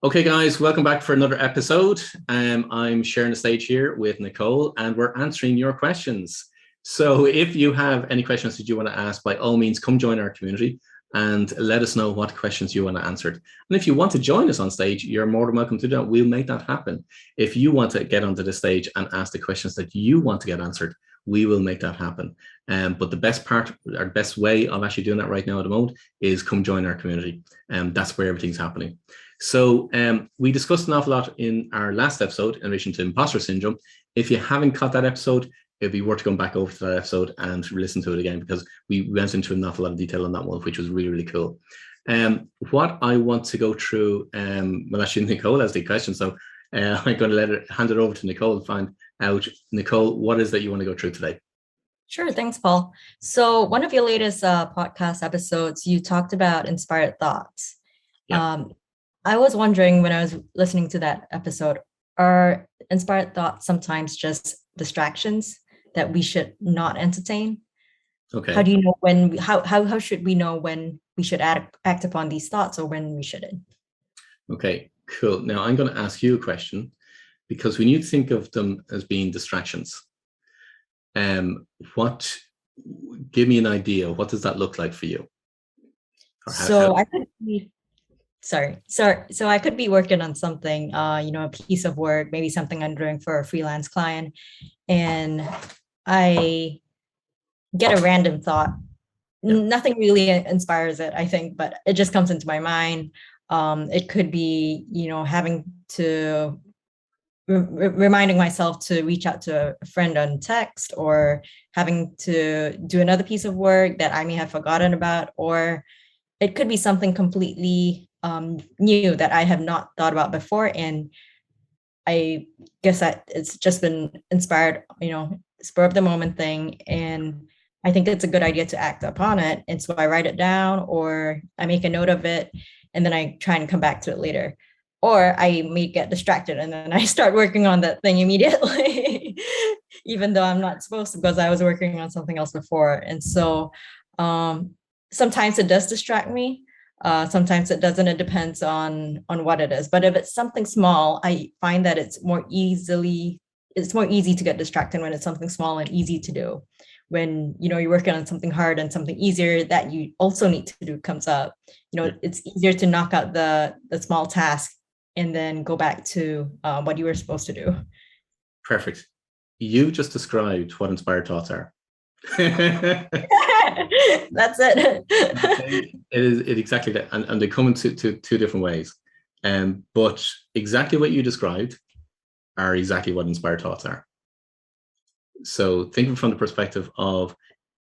Okay, guys, welcome back for another episode. I'm sharing the stage here with Nicole, and we're answering your questions. So if you have any questions that you want to ask, by all means, come join our community and let us know what questions you want to answer. And if you want to join us on stage, you're more than welcome to do that. We'll make that happen. If you want to get onto the stage and ask the questions that you want to get answered, we will make that happen. But the best part, or best way of actually doing that right now at the moment is come join our community. That's where everything's happening. So we discussed an awful lot in our last episode in relation to imposter syndrome. If you haven't caught that episode, it'd be worth going back over to that episode and listen to it again, because we went into an awful lot of detail on that one, which was really, really cool. What I want to go through, well, actually, Nicole has the question, so I'm going to hand it over to Nicole to find out. Nicole, what is that you want to go through today? Sure. Thanks, Paul. So one of your latest podcast episodes, you talked about inspired thoughts. Yeah. I was wondering when I was listening to that episode, are inspired thoughts sometimes just distractions that we should not entertain? Okay. How do you know when, how should we know when we should act upon these thoughts or when we shouldn't? Okay, cool. Now I'm going to ask you a question, because when you think of them as being distractions, give me an idea. What does that look like for you? I could be, So I could be working on something, a piece of work, maybe something I'm doing for a freelance client, and I get a random thought. Yeah. Nothing really inspires it, I think, but it just comes into my mind. It could be, having to reminding myself to reach out to a friend on text, or having to do another piece of work that I may have forgotten about, or it could be something completely new that I have not thought about before. And I guess that it's just been inspired, spur of the moment thing. And I think it's a good idea to act upon it. And so I write it down, or I make a note of it, and then I try and come back to it later. Or I may get distracted and then I start working on that thing immediately, even though I'm not supposed to, because I was working on something else before. And so sometimes it does distract me. Sometimes it doesn't. It depends on what it is. But if it's something small, I find that it's more easy to get distracted when it's something small and easy to do. When you're working on something hard and something easier that you also need to do comes up, it's easier to knock out the small task and then go back to what you were supposed to do. Perfect. You just described what inspired thoughts are. That's it. It is exactly that, and they come in two different ways. But exactly what you described are exactly what inspired thoughts are. So think from the perspective of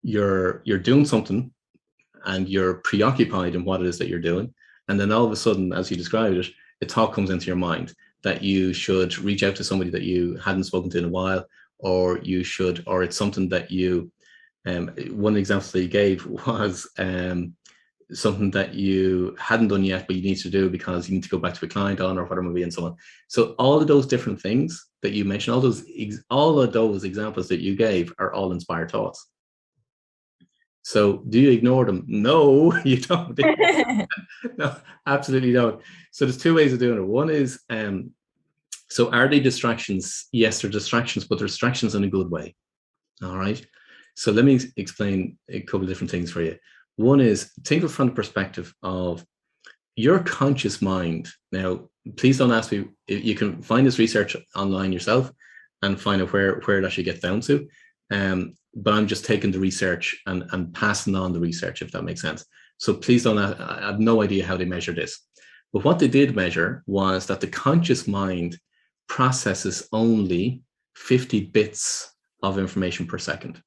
you're doing something and you're preoccupied in what it is that you're doing, and then all of a sudden, as you described it, a thought comes into your mind that you should reach out to somebody that you hadn't spoken to in a while, or it's something that you, one example that you gave was something that you hadn't done yet, but you need to do because you need to go back to a client on, or whatever it may be, and so on. So all of those different things that you mentioned, all of those examples that you gave are all inspired thoughts. So do you ignore them? No, you don't. No, absolutely don't. So there's two ways of doing it. One is, so are they distractions? Yes, they're distractions, but they're distractions in a good way. All right. So let me explain a couple of different things for you. One is, think of it from the perspective of your conscious mind. Now, please don't ask me. You can find this research online yourself and find out where it actually gets down to. But I'm just taking the research and passing on the research, if that makes sense. So please don't, I have no idea how they measure this. But what they did measure was that the conscious mind processes only 50 bits of information per second.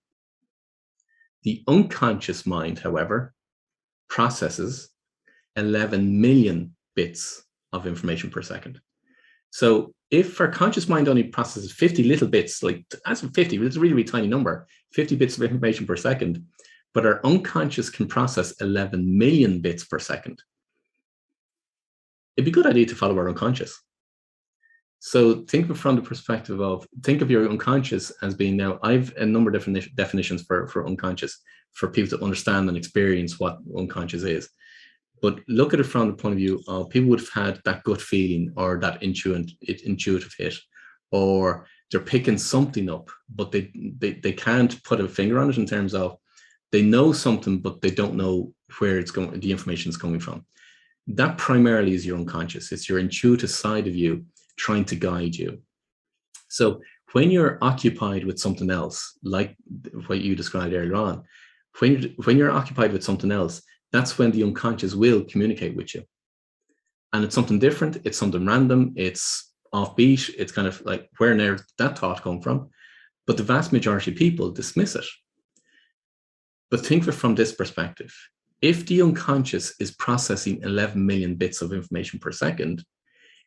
The unconscious mind, however, processes 11 million bits of information per second. So if our conscious mind only processes 50 little bits, like that's 50, it's a really, really tiny number, 50 bits of information per second, but our unconscious can process 11 million bits per second, it'd be a good idea to follow our unconscious. So think from the perspective of, think of your unconscious as being, now I've a number of definitions for unconscious, for people to understand and experience what unconscious is. But look at it from the point of view of people would have had that gut feeling or that intuitive hit, or they're picking something up, but they can't put a finger on it in terms of they know something, but they don't know where it's going, the information is coming from. That primarily is your unconscious. It's your intuitive side of you trying to guide you. So when you're occupied with something else, like what you described earlier on, when you're occupied with something else, that's when the unconscious will communicate with you. And it's something different. It's something random. It's offbeat. It's kind of like, where did that thought come from? But the vast majority of people dismiss it. But think of it from this perspective. If the unconscious is processing 11 million bits of information per second,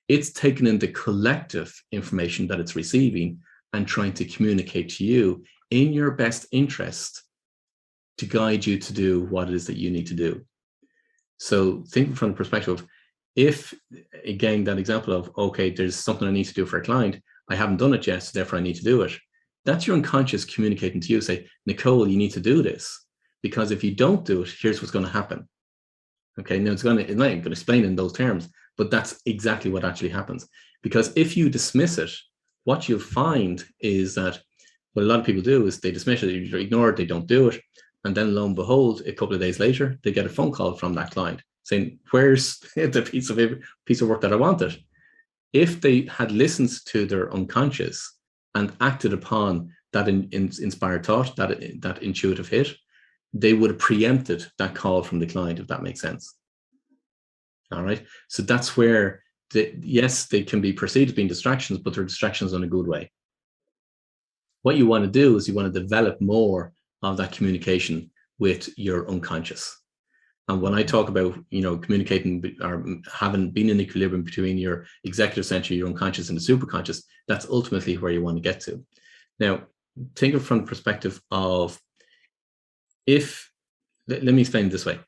it's taking in the collective information that it's receiving and trying to communicate to you in your best interest to guide you to do what it is that you need to do. So think from the perspective of, if, again, that example of, okay, there's something I need to do for a client, I haven't done it yet, so therefore I need to do it. That's your unconscious communicating to you, say, Nicole, you need to do this, because if you don't do it, here's what's going to happen. Okay, now it's not going to explain in those terms, but that's exactly what actually happens. Because if you dismiss it, what you'll find is that what a lot of people do is they dismiss it, they ignore it, they don't do it. And then lo and behold, a couple of days later, they get a phone call from that client saying, where's the piece of work that I wanted? If they had listened to their unconscious and acted upon that inspired thought, that intuitive hit, they would have preempted that call from the client, if that makes sense. All right. So that's where, yes, they can be perceived as being distractions, but they're distractions in a good way. What you want to do is you want to develop more of that communication with your unconscious. And when I talk about, communicating or having been in equilibrium between your executive center, your unconscious, and the superconscious, that's ultimately where you want to get to. Now, think of it from the perspective of, let me explain it this way.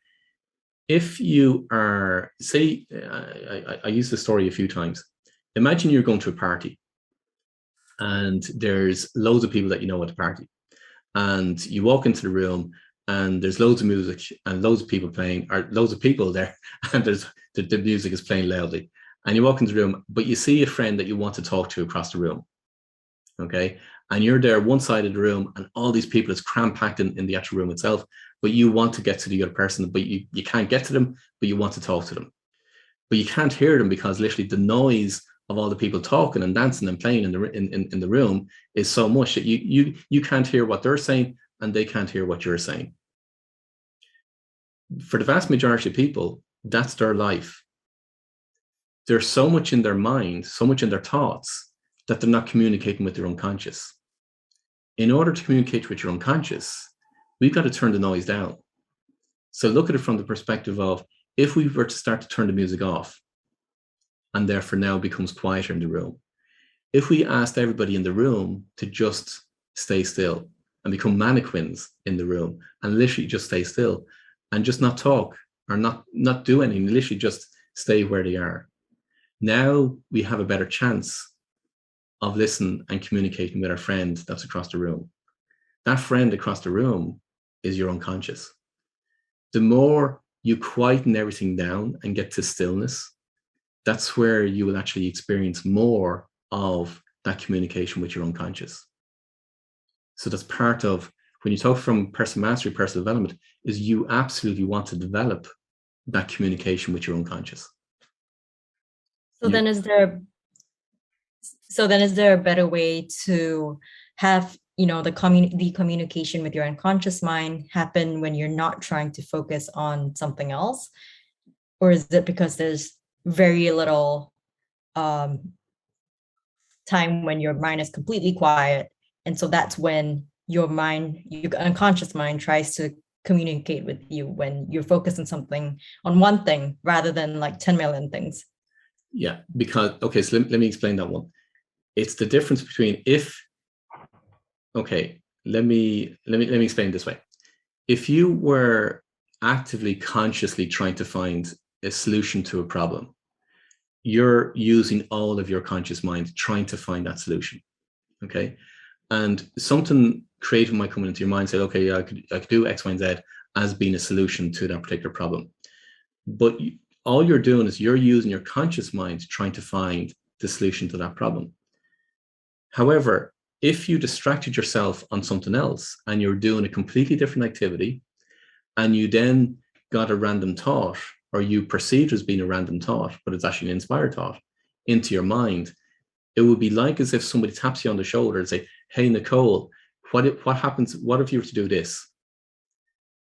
If you are, say, I used this story a few times. Imagine you're going to a party and there's loads of people that you know at the party. And you walk into the room and there's loads of music and loads of people playing, or loads of people there, and the music is playing loudly. And you walk into the room, but you see a friend that you want to talk to across the room. Okay. And you're there one side of the room and all these people is cram-packed in the actual room itself, but you want to get to the other person, but you can't get to them, but you want to talk to them. But you can't hear them because literally the noise of all the people talking and dancing and playing in the room is so much that you can't hear what they're saying and they can't hear what you're saying. For the vast majority of people, that's their life. There's so much in their mind, so much in their thoughts, that they're not communicating with their unconscious. In order to communicate with your unconscious, we've got to turn the noise down. So look at it from the perspective of, if we were to start to turn the music off, and therefore now becomes quieter in the room. If we asked everybody in the room to just stay still and become mannequins in the room and literally just stay still and just not talk or not do anything, literally just stay where they are. Now we have a better chance of listening and communicating with our friend that's across the room. That friend across the room is your unconscious. The more you quieten everything down and get to stillness, that's where you will actually experience more of that communication with your unconscious. So that's part of, when you talk from personal mastery, personal development, is you absolutely want to develop that communication with your unconscious. So then is there a better way to have, the communication with your unconscious mind happen when you're not trying to focus on something else? Or is it because there's very little time when your mind is completely quiet, and so that's when your unconscious mind tries to communicate with you when you're focused on one thing rather than like 10 million things? Yeah, because, okay, so let me explain that one. It's the difference between let me explain it this way. If you were actively, consciously trying to find a solution to a problem, you're using all of your conscious mind trying to find that solution. Okay. And something creative might come into your mind and say, okay, yeah, I could do X, Y, and Z as being a solution to that particular problem. But all you're doing is you're using your conscious mind trying to find the solution to that problem. However, if you distracted yourself on something else and you're doing a completely different activity, and you then got a random thought, or you perceived as being a random thought, but it's actually an inspired thought into your mind, it would be like as if somebody taps you on the shoulder and say, hey, Nicole, what happens? What if you were to do this?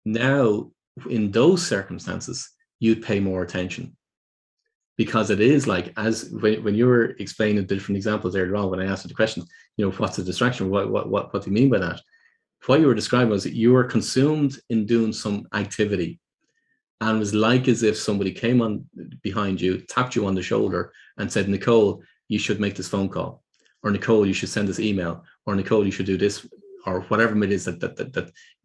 Now, in those circumstances, you'd pay more attention, because it is like, as when you were explaining the different examples earlier on, when I asked you the question, what's a distraction? What do you mean by that? What you were describing was that you were consumed in doing some activity, and it was like as if somebody came on behind you, tapped you on the shoulder and said, Nicole, you should make this phone call, or Nicole, you should send this email, or Nicole, you should do this, or whatever it is that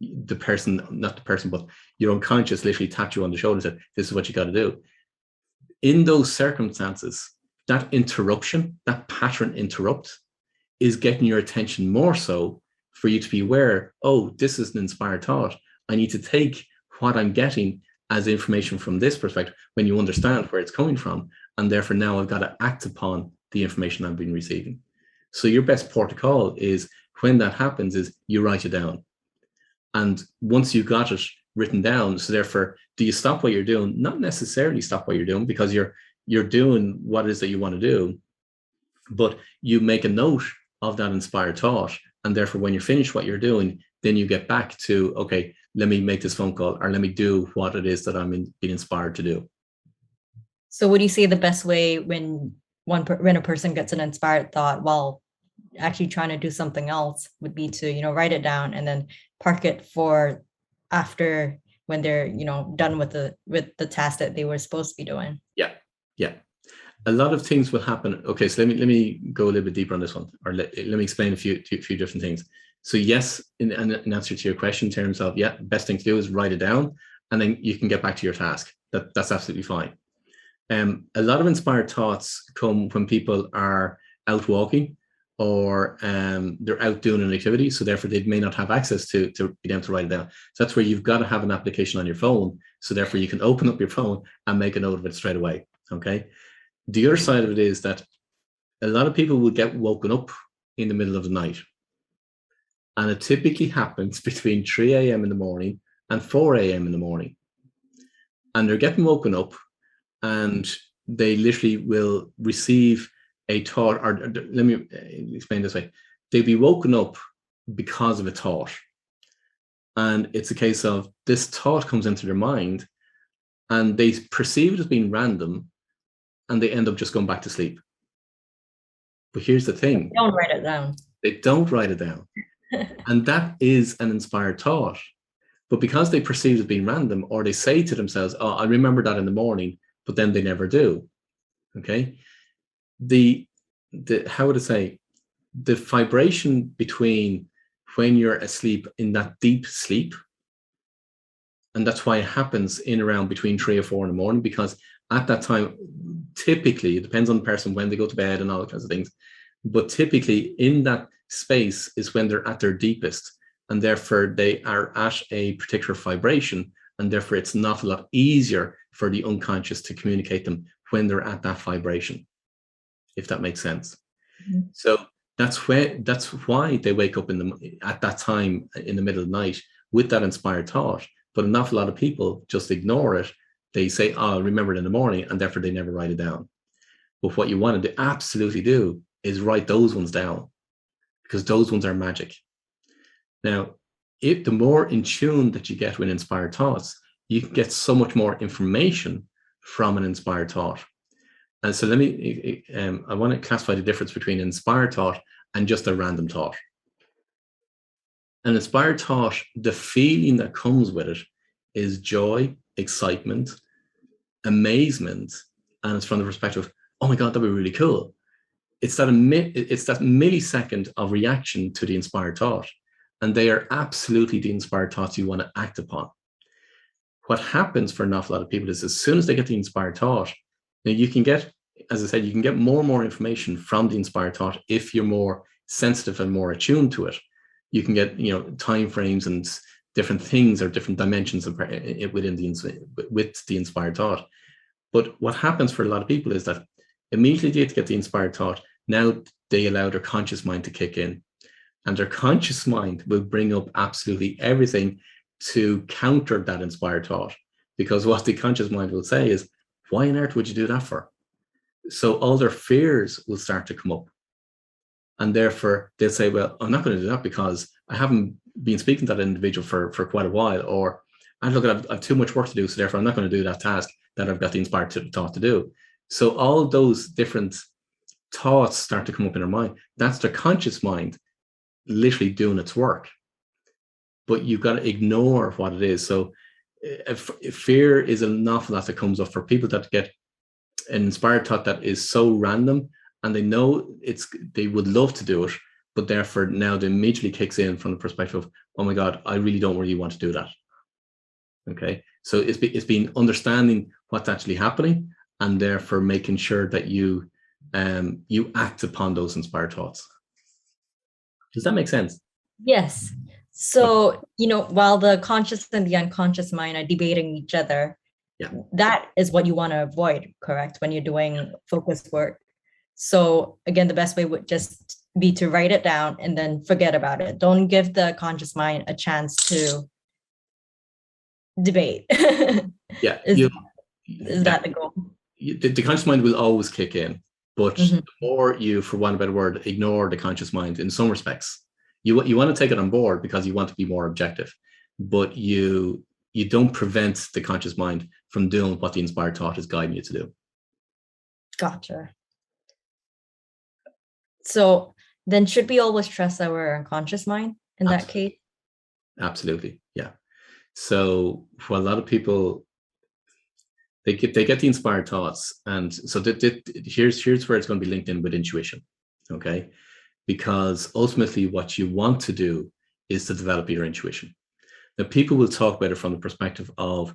the person, not the person, but your unconscious literally tapped you on the shoulder and said, this is what you got to do. In those circumstances, that interruption, that pattern interrupt, is getting your attention more so for you to be aware, oh, this is an inspired thought. I need to take what I'm getting as information from this perspective, when you understand where it's coming from. And therefore now I've got to act upon the information I've been receiving. So your best port of call is, when that happens, is you write it down. And once you've got it written down, so therefore, do you stop what you're doing? Not necessarily stop what you're doing, because you're doing what it is that you want to do, but you make a note of that inspired thought. And therefore, when you're finished what you're doing, then you get back to, okay, let me make this phone call, or let me do what it is that I'm being inspired to do. So would you say the best way when a person gets an inspired thought while actually trying to do something else would be to, write it down and then park it for after, when they're, done with the task that they were supposed to be doing? Yeah. A lot of things will happen. Okay, so let me go a little bit deeper on this one, or let me explain a few different things. So yes, in answer to your question, in terms of, best thing to do is write it down, and then you can get back to your task. That's absolutely fine. A lot of inspired thoughts come when people are out walking, or they're out doing an activity, so therefore they may not have access to be able to write it down. So that's where you've got to have an application on your phone, so therefore you can open up your phone and make a note of it straight away. Okay. The other side of it is that a lot of people will get woken up in the middle of the night, and it typically happens between 3 a.m. in the morning and 4 a.m. in the morning, and they're getting woken up, and they literally will receive a thought, or let me explain this way. They'll be woken up because of a thought, and it's a case of this thought comes into their mind, and they perceive it as being random, and they end up just going back to sleep. But here's the thing. They don't write it down. They don't write it down. And that is an inspired thought. But because they perceive it as being random, or they say to themselves, oh, I remember that in the morning, but then they never do. Okay. How would I say, the vibration between when you're asleep in that deep sleep, and that's why it happens in around between 3 or 4 in the morning, because at that time, typically, it depends on the person when they go to bed and all kinds of things, but typically in that space is when they're at their deepest, and therefore they are at a particular vibration, and therefore it's not a lot easier for the unconscious to communicate them when they're at that vibration, if that makes sense. Mm-hmm. So that's why they wake up at that time in the middle of the night with that inspired thought. But an awful lot of people just ignore it. They say, oh, I'll remember it in the morning, and therefore they never write it down. But what you want to absolutely do is write those ones down, because those ones are magic. Now, the more in tune that you get with inspired thoughts, you can get so much more information from an inspired thought. And so I want to classify the difference between an inspired thought and just a random thought. An inspired thought, the feeling that comes with it is joy, excitement, amazement, and it's from the perspective of, oh my God, that'd be really cool. It's that millisecond of reaction to the inspired thought, and they are absolutely the inspired thoughts you want to act upon. What happens for an awful lot of people is, as soon as they get the inspired thought, you can get, as I said, you can get more and more information from the inspired thought if you're more sensitive and more attuned to it. You can get, time frames and different things or different dimensions within with the inspired thought. But what happens for a lot of people is that immediately they get the inspired thought, now they allow their conscious mind to kick in. And their conscious mind will bring up absolutely everything to counter that inspired thought. Because what the conscious mind will say is, why on earth would you do that for? So all their fears will start to come up. And therefore they'll say, well, I'm not going to do that because I haven't been speaking to that individual for quite a while, or I've too much work to do, so therefore I'm not going to do that task that I've got the inspired thought to do. So all those different thoughts start to come up in their mind. That's their conscious mind literally doing its work. But you've got to ignore what it is. So if fear is an awful lot that comes up for people that get an inspired thought that is so random, and they know they would love to do it, but therefore now it immediately kicks in from the perspective of, oh my God, I really don't really want to do that. Okay, so it's been understanding what's actually happening, and therefore making sure that you act upon those inspired thoughts. Does that make sense? Yes. So, while the conscious and the unconscious mind are debating each other, that is what you want to avoid, correct? When you're doing focus work. So again, the best way would just be to write it down and then forget about it. Don't give the conscious mind a chance to debate. Yeah. Is that the goal? The conscious mind will always kick in, but the more you, for want of a better word, ignore the conscious mind in some respects, you want to take it on board because you want to be more objective, but you don't prevent the conscious mind from doing what the inspired thought is guiding you to do. Gotcha. So then should we always trust our unconscious mind in that case? Absolutely. Yeah. So for a lot of people, they get the inspired thoughts. And so here's where it's going to be linked in with intuition. Okay. Because ultimately what you want to do is to develop your intuition. Now, people will talk about it from the perspective of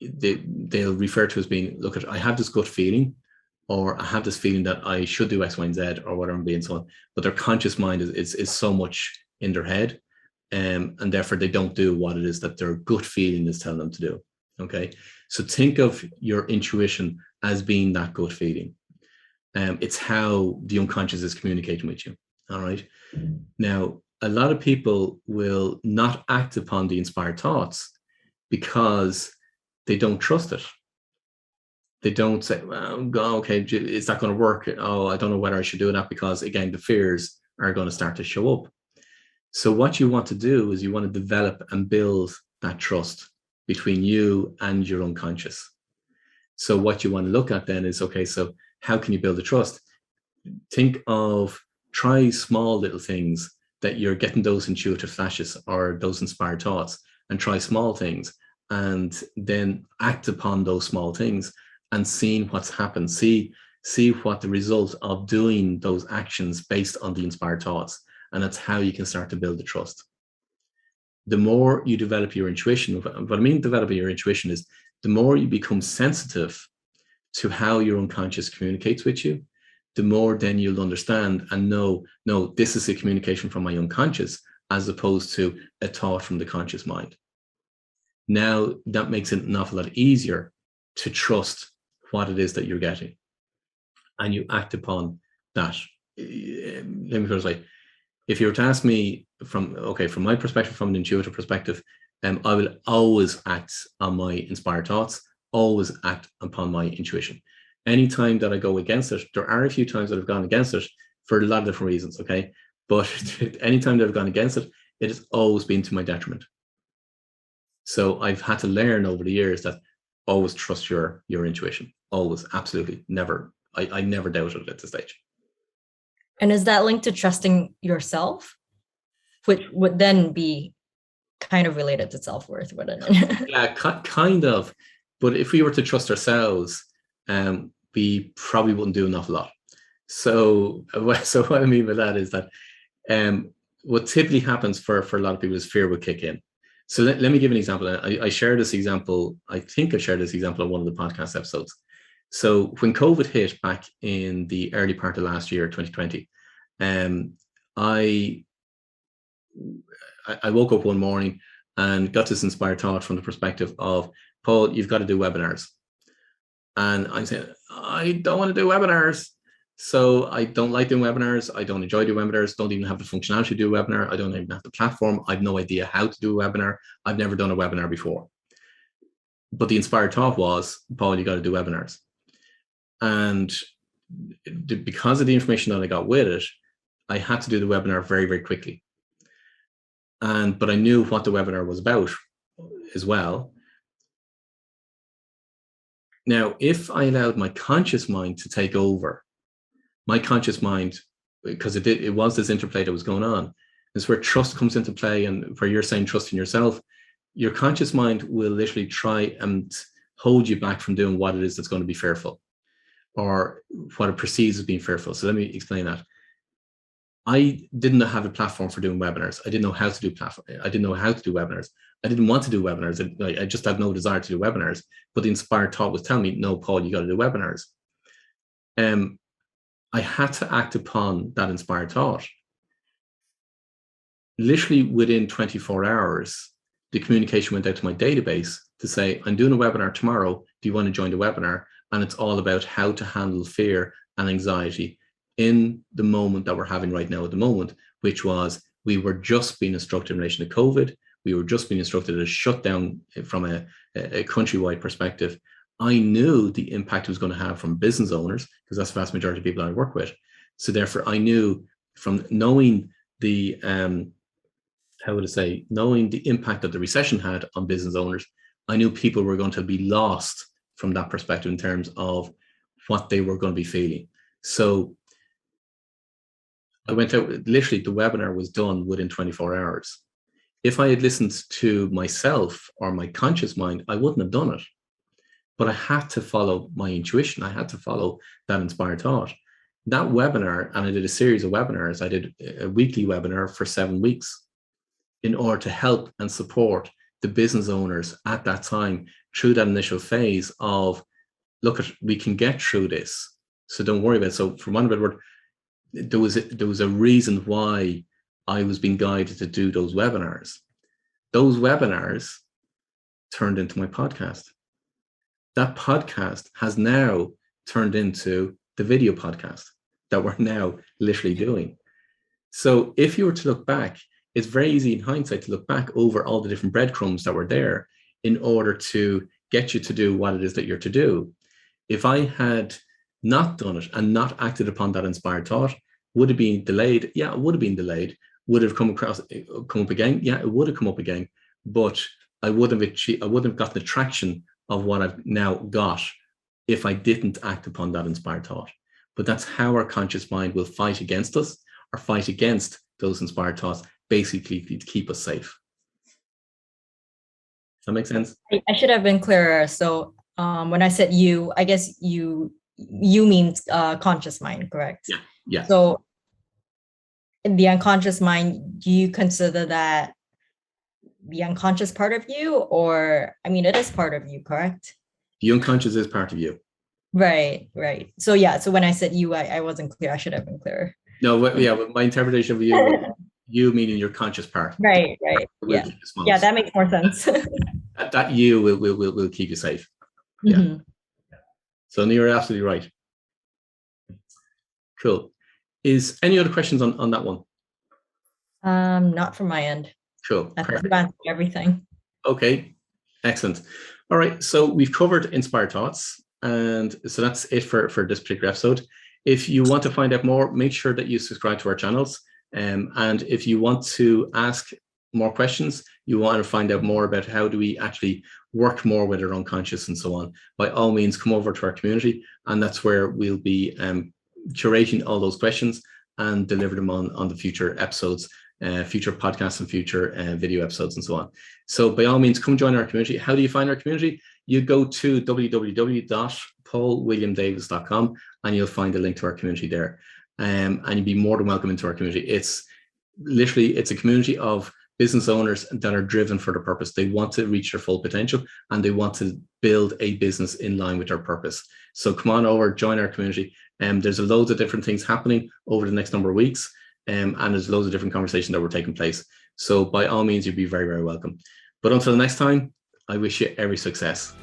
they'll refer to as being, look, I have this gut feeling, or I have this feeling that I should do X, Y, and Z, or whatever, and so on. But their conscious mind is so much in their head, and therefore they don't do what it is that their gut feeling is telling them to do. Okay, so think of your intuition as being that gut feeling. It's how the unconscious is communicating with you. All right. Now, a lot of people will not act upon the inspired thoughts because they don't trust it. They don't say, well, okay, is that going to work? Oh, I don't know whether I should do that, because again, the fears are going to start to show up. So what you want to do is you want to develop and build that trust between you and your unconscious. So what you want to look at then is, okay, so how can you build the trust? Try small little things that you're getting those intuitive flashes or those inspired thoughts, and try small things, and then act upon those small things and seeing what's happened. See what the result of doing those actions based on the inspired thoughts. And that's how you can start to build the trust. The more you develop your intuition, what I mean developing your intuition is the more you become sensitive to how your unconscious communicates with you, the more then you'll understand and know, no, this is a communication from my unconscious as opposed to a thought from the conscious mind. Now that makes it an awful lot easier to trust what it is that you're getting, and you act upon that. Let me put it like, if you were to ask me from my perspective, from an intuitive perspective, I will always act on my inspired thoughts, always act upon my intuition. Anytime that I go against it, there are a few times that I've gone against it for a lot of different reasons, okay? But anytime that I've gone against it, it has always been to my detriment. So I've had to learn over the years that always trust your intuition. Always, absolutely, never. I never doubted it at this stage. And is that linked to trusting yourself, which would then be kind of related to self-worth, wouldn't it? Yeah, kind of. But if we were to trust ourselves, we probably wouldn't do an awful lot. So what I mean by that is that what typically happens for a lot of people is fear will kick in. So let me give an example. I shared this example. I think I shared this example on one of the podcast episodes. So when COVID hit back in the early part of last year, 2020, I woke up one morning and got this inspired thought from the perspective of, Paul, you've got to do webinars. And I said, I don't want to do webinars. So I don't like doing webinars. I don't enjoy doing webinars. Don't even have the functionality to do a webinar. I don't even have the platform. I have no idea how to do a webinar. I've never done a webinar before. But the inspired thought was, Paul, you got to do webinars. And because of the information that I got with it, I had to do the webinar very, very quickly. But I knew what the webinar was about as well. Now, if I allowed my conscious mind to take over, my conscious mind, because it was this interplay that was going on, is where trust comes into play, and where you're saying trust in yourself, your conscious mind will literally try and hold you back from doing what it is that's going to be fearful, or what it perceives as being fearful. So let me explain that. I didn't have a platform for doing webinars. I didn't know how to do I didn't know how to do webinars. I didn't want to do webinars. I just had no desire to do webinars. But the inspired thought was telling me, no, Paul, you got to do webinars. I had to act upon that inspired thought. Literally within 24 hours, the communication went out to my database to say, I'm doing a webinar tomorrow. Do you want to join the webinar? And it's all about how to handle fear and anxiety in the moment that we're having right now at the moment, which was, we were just being instructed in relation to COVID. We were just being instructed to shut down from a countrywide perspective. I knew the impact it was going to have from business owners, because that's the vast majority of people I work with. So therefore, I knew from knowing the, knowing the impact that the recession had on business owners, I knew people were going to be lost from that perspective in terms of what they were going to be feeling. So I went out, literally the webinar was done within 24 hours. If I had listened to myself or my conscious mind, I wouldn't have done it. But I had to follow my intuition. I had to follow that inspired thought. That webinar, and I did a series of webinars. I did a weekly webinar for 7 weeks in order to help and support the business owners at that time through that initial phase of, look, we can get through this. So don't worry about it. So for one better word, there was a reason why I was being guided to do those webinars. Those webinars turned into my podcast. That podcast has now turned into the video podcast that we're now literally doing. So if you were to look back, it's very easy in hindsight to look back over all the different breadcrumbs that were there in order to get you to do what it is that you're to do. If I had not done it and not acted upon that inspired thought, would it be delayed? Yeah, it would have been delayed. Would it have come up again? Yeah, it would have come up again. But I wouldn't have gotten the traction of what I've now got if I didn't act upon that inspired thought. But that's how our conscious mind will fight against us, or fight against those inspired thoughts, basically to keep us safe. Does that make sense? I should have been clearer. So when I said you, I guess you mean conscious mind, correct? Yeah. So in the unconscious mind, do you consider that the unconscious part of you? Or, I mean, it is part of you, correct? The unconscious is part of you. Right. So yeah, so when I said you, I wasn't clear. I should have been clearer. No, my interpretation of you meaning your conscious part. Right. Yeah, that makes more sense. that you will keep you safe. Mm-hmm. Yeah. So you're absolutely right. Cool. Is any other questions on that one? Not from my end. Cool. I think you've answered everything. Okay. Excellent. All right. So we've covered inspired thoughts. And so that's it for this particular episode. If you want to find out more, make sure that you subscribe to our channels. And if you want to ask more questions, you want to find out more about how do we actually work more with our unconscious and so on, by all means, come over to our community. And that's where we'll be curating all those questions and deliver them on the future episodes, future podcasts and future video episodes and so on. So by all means, come join our community. How do you find our community? You go to www.paulwilliamdavis.com and you'll find a link to our community there. And you'll be more than welcome into our community. It's a community of business owners that are driven for their purpose. They want to reach their full potential and they want to build a business in line with their purpose. So come on over, join our community. There's loads of different things happening over the next number of weeks. And there's loads of different conversations that were taking place. So by all means, you'd be very, very welcome. But until next time, I wish you every success.